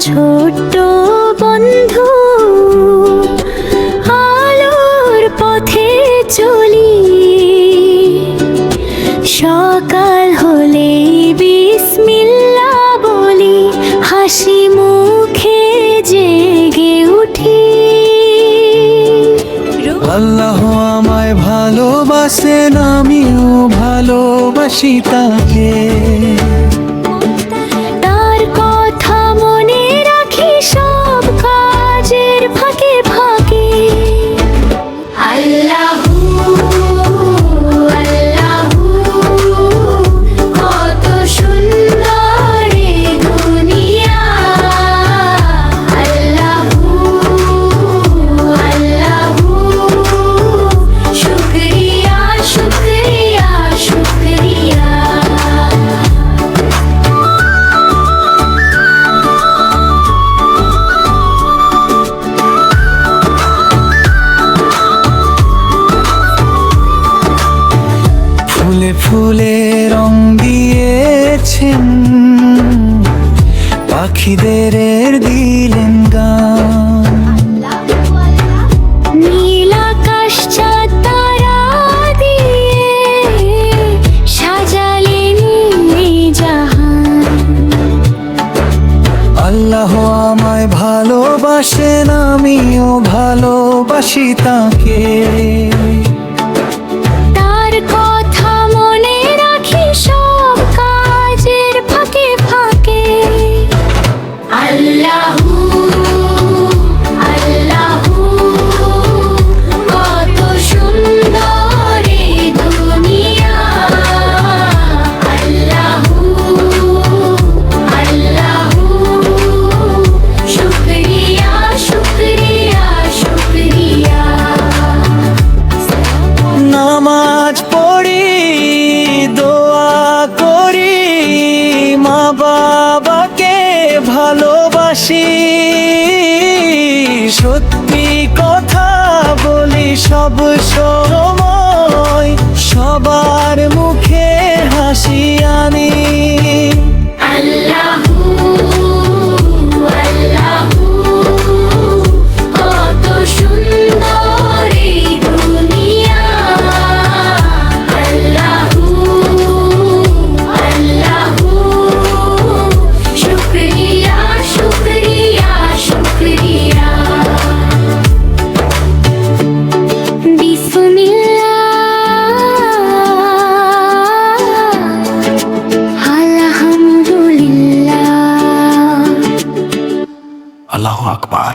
ছোট্ট বন্ধু, আলোর পথে চলি। সকাল হলেই বিসমিল্লাহ বলি, হাসি মুখে জেগে উঠি। আল্লাহ আমায় ভালোবাসেন, আমিও ভালোবাসি তাকে। তার কথা মনে রাখি সব কাজের ফাঁকে ফাঁকে। আল্লাহু আল্লাহু, কত সুন্দর এই দুনিয়া। আল্লাহু আল্লাহু, শুকরিয়া শুকরিয়া শুকরিয়া। ফুলে ফুলে রং দিয়েছেন, পাখিদের দিলেন গান। নীল আকাশ চাঁদ তারা দিয়ে সাজালেন এই জাহান। আল্লাহ আমায় ভালোবাসেন, আমিও ভালোবাসি তাকে। তার কথা মনে রাখি সব কাজের ফাঁকে ফাঁকে। আল্লাহু আল্লাহু, কত সুন্দর এই দুনিয়া। আল্লাহু আল্লাহু, শুকরিয়া শুকরিয়া শুকরিয়া। নামাজ পড়ি, দোয়া করি, মা বাবাকে ভালোবাসি। সত্যি কথা বলি সব সময়, সবার মুখে হাসি আনি। আল্লাহু আল্লাহু, কত সুন্দর এই দুনিয়া। আল্লাহু আল্লাহু, শুকরিয়া শুকরিয়া শুকরিয়া। বিসমিল্লাহ, আলহামদুলিল্লাহ। আল্লাহু আকবার।